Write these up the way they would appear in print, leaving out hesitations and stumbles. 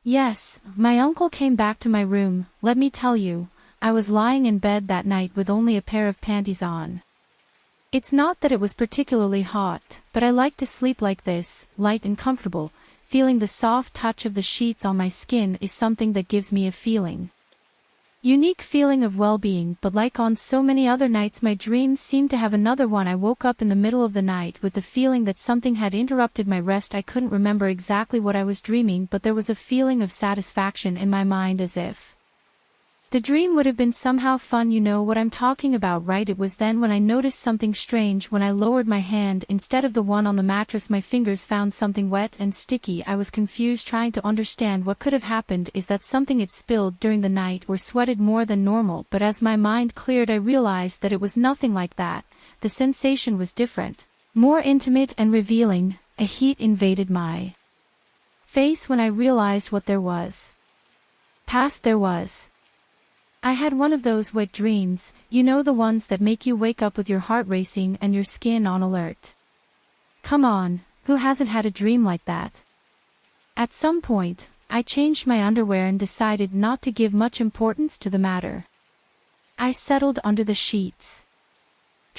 Yes, my uncle came back to my room. Let me tell you, I was lying in bed that night with only a pair of panties on. It's not that it was particularly hot, but I like to sleep like this, light and comfortable. Feeling the soft touch of the sheets on my skin is something that gives me a unique feeling of well-being, but like on so many other nights my dreams seemed to have another one. I woke up in the middle of the night with the feeling that something had interrupted my rest. I couldn't remember exactly what I was dreaming, but there was a feeling of satisfaction in my mind, as if the dream would have been somehow fun. You know what I'm talking about, right? It was then when I noticed something strange. When I lowered my hand, instead of the one on the mattress, my fingers found something wet and sticky. I was confused, trying to understand what could have happened. Is that something had spilled during the night or sweated more than normal? But as my mind cleared, I realized that it was nothing like that. The sensation was different, more intimate and revealing. A heat invaded my face when I realized what there was. I had one of those wet dreams, you know, the ones that make you wake up with your heart racing and your skin on alert. Come on, who hasn't had a dream like that? At some point, I changed my underwear and decided not to give much importance to the matter. I settled under the sheets,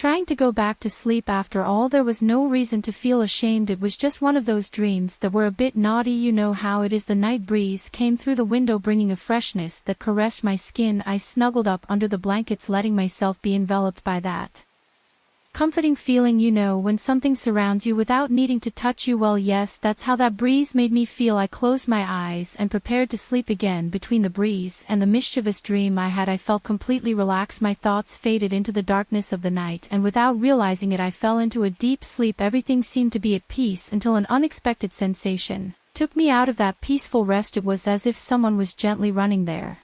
trying to go back to sleep. After all, there was no reason to feel ashamed. It was just one of those dreams that were a bit naughty. You know how it is. The night breeze came through the window, bringing a freshness that caressed my skin. I snuggled up under the blankets, letting myself be enveloped by that comforting feeling, you know, when something surrounds you without needing to touch you. Well, yes, that's how that breeze made me feel. I closed my eyes and prepared to sleep again. Between the breeze and the mischievous dream I had, I felt completely relaxed. My thoughts faded into the darkness of the night, and without realizing it, I fell into a deep sleep. Everything seemed to be at peace until an unexpected sensation took me out of that peaceful rest. It was as if someone was gently running their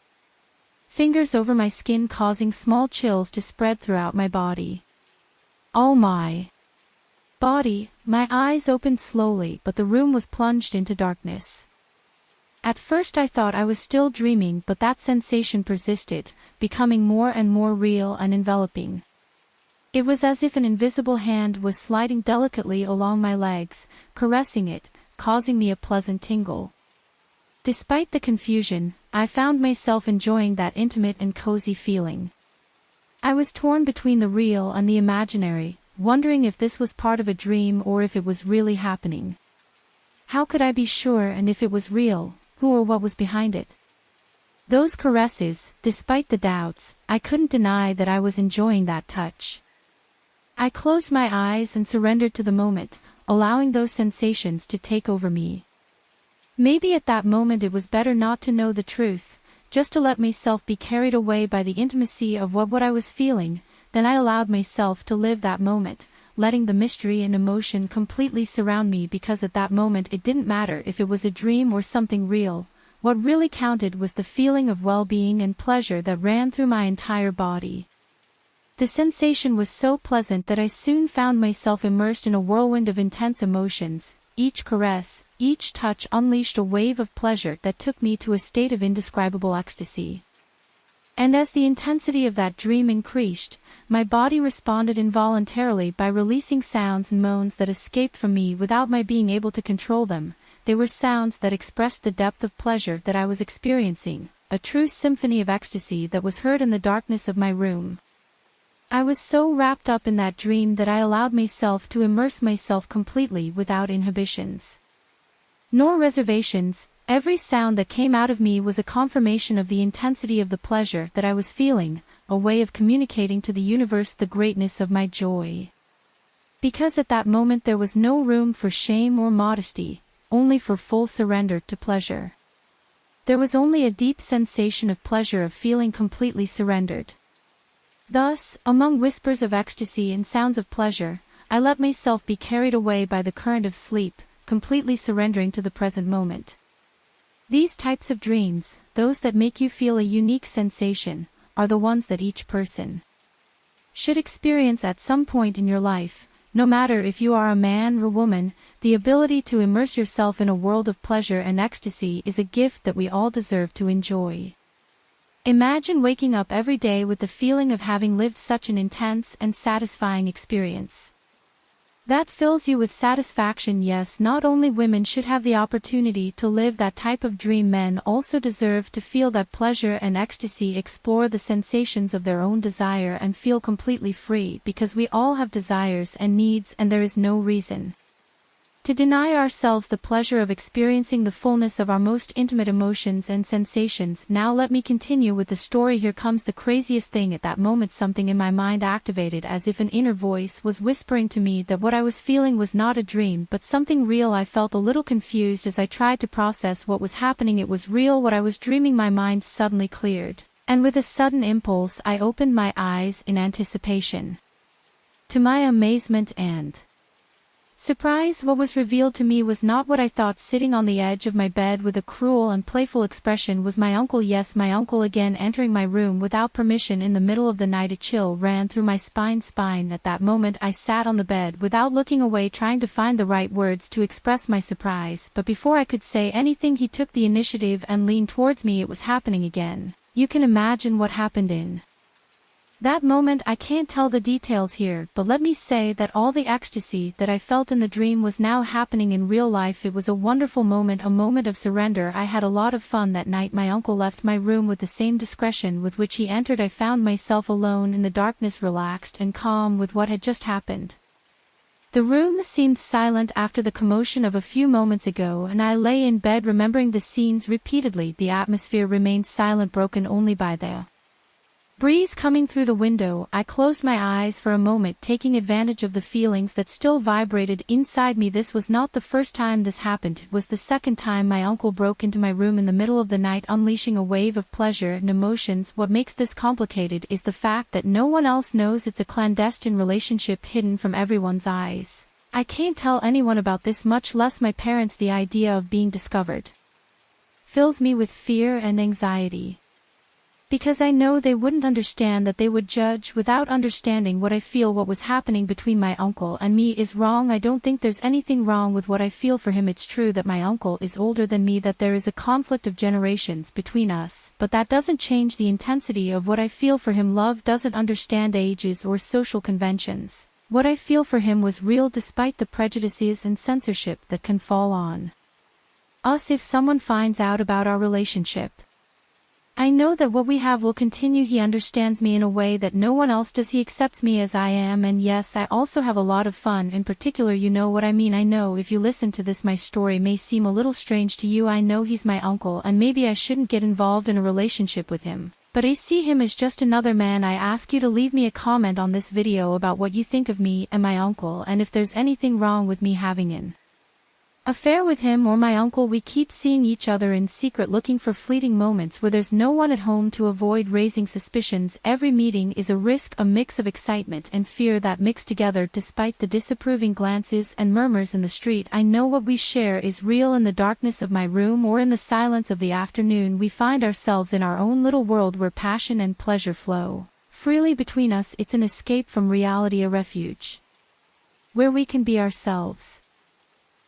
fingers over my skin, causing small chills to spread throughout my body. All my body. My eyes opened slowly, but the room was plunged into darkness. At first I thought I was still dreaming, but that sensation persisted, becoming more and more real and enveloping. It was as if an invisible hand was sliding delicately along my legs, caressing it, causing me a pleasant tingle. Despite the confusion, I found myself enjoying that intimate and cozy feeling. I was torn between the real and the imaginary, wondering if this was part of a dream or if it was really happening. How could I be sure? And if it was real, who or what was behind it? Those caresses, despite the doubts, I couldn't deny that I was enjoying that touch. I closed my eyes and surrendered to the moment, allowing those sensations to take over me. Maybe at that moment it was better not to know the truth, just to let myself be carried away by the intimacy of what I was feeling. Then I allowed myself to live that moment, letting the mystery and emotion completely surround me, because at that moment it didn't matter if it was a dream or something real. What really counted was the feeling of well-being and pleasure that ran through my entire body. The sensation was so pleasant that I soon found myself immersed in a whirlwind of intense emotions. Each caress, each touch unleashed a wave of pleasure that took me to a state of indescribable ecstasy. And as the intensity of that dream increased, my body responded involuntarily by releasing sounds and moans that escaped from me without my being able to control them. They were sounds that expressed the depth of pleasure that I was experiencing, a true symphony of ecstasy that was heard in the darkness of my room. I was so wrapped up in that dream that I allowed myself to immerse myself completely without inhibitions nor reservations. Every sound that came out of me was a confirmation of the intensity of the pleasure that I was feeling, a way of communicating to the universe the greatness of my joy. Because at that moment there was no room for shame or modesty, only for full surrender to pleasure. There was only a deep sensation of pleasure, of feeling completely surrendered. Thus, among whispers of ecstasy and sounds of pleasure, I let myself be carried away by the current of sleep, completely surrendering to the present moment. These types of dreams, those that make you feel a unique sensation, are the ones that each person should experience at some point in your life. No matter if you are a man or woman, the ability to immerse yourself in a world of pleasure and ecstasy is a gift that we all deserve to enjoy. Imagine waking up every day with the feeling of having lived such an intense and satisfying experience. That fills you with satisfaction. Yes, not only women should have the opportunity to live that type of dream, men also deserve to feel that pleasure and ecstasy, explore the sensations of their own desire and feel completely free, because we all have desires and needs, and there is no reason to deny ourselves the pleasure of experiencing the fullness of our most intimate emotions and sensations. Now let me continue with the story. Here comes the craziest thing. At that moment something in my mind activated, as if an inner voice was whispering to me that what I was feeling was not a dream but something real. I felt a little confused as I tried to process what was happening. It was real, what I was dreaming. My mind suddenly cleared, and with a sudden impulse I opened my eyes in anticipation. To my amazement and surprise, what was revealed to me was not what I thought. Sitting on the edge of my bed with a cruel and playful expression was my uncle. Yes, my uncle again, entering my room without permission in the middle of the night. A chill ran through my spine. At that moment I sat on the bed without looking away, trying to find the right words to express my surprise, but before I could say anything he took the initiative and leaned towards me. It was happening again. You can imagine what happened in that moment. I can't tell the details here, but let me say that all the ecstasy that I felt in the dream was now happening in real life. It was a wonderful moment, a moment of surrender. I had a lot of fun that night. My uncle left my room with the same discretion with which he entered. I found myself alone in the darkness, relaxed and calm with what had just happened. The room seemed silent after the commotion of a few moments ago, and I lay in bed remembering the scenes repeatedly. The atmosphere remained silent, broken only by the breeze coming through the window. I closed my eyes for a moment, taking advantage of the feelings that still vibrated inside me. This was not the first time this happened. It was the second time my uncle broke into my room in the middle of the night, unleashing a wave of pleasure and emotions. What makes this complicated is the fact that no one else knows. It's a clandestine relationship hidden from everyone's eyes. I can't tell anyone about this, much less my parents. The idea of being discovered fills me with fear and anxiety, because I know they wouldn't understand, that they would judge without understanding what I feel. What was happening between my uncle and me is wrong. I don't think there's anything wrong with what I feel for him. It's true that my uncle is older than me, that there is a conflict of generations between us, but that doesn't change the intensity of what I feel for him. Love doesn't understand ages or social conventions. What I feel for him was real, despite the prejudices and censorship that can fall on us if someone finds out about our relationship. I know that what we have will continue. He understands me in a way that no one else does. He accepts me as I am, and yes, I also have a lot of fun. In particular, you know what I mean. I know if you listen to this, my story may seem a little strange to you. I know he's my uncle, and maybe I shouldn't get involved in a relationship with him, but I see him as just another man. I ask you to leave me a comment on this video about what you think of me and my uncle, and if there's anything wrong with me having an affair with him or my uncle. We keep seeing each other in secret, looking for fleeting moments where there's no one at home to avoid raising suspicions. Every meeting is a risk, a mix of excitement and fear that mix together. Despite the disapproving glances and murmurs in the street, I know what we share is real. In the darkness of my room or in the silence of the afternoon, we find ourselves in our own little world where passion and pleasure flow freely between us. It's an escape from reality, a refuge where we can be ourselves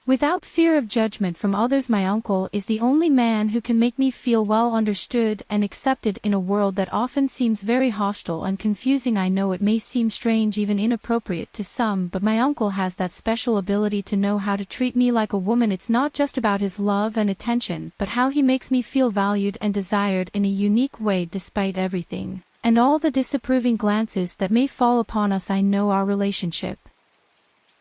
without fear of judgment from others. My uncle is the only man who can make me feel well understood and accepted in a world that often seems very hostile and confusing. I know it may seem strange, even inappropriate to some, but my uncle has that special ability to know how to treat me like a woman. It's not just about his love and attention, but how he makes me feel valued and desired in a unique way. Despite everything and all the disapproving glances that may fall upon us, I know our relationship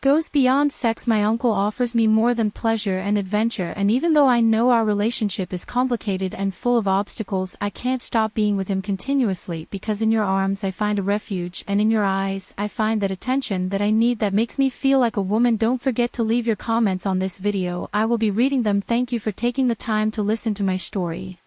goes beyond sex. My uncle offers me more than pleasure and adventure, and even though I know our relationship is complicated and full of obstacles, I can't stop being with him continuously, because in your arms I find a refuge, and in your eyes I find that attention that I need, that makes me feel like a woman. Don't forget to leave your comments on this video. I will be reading them. Thank you for taking the time to listen to my story.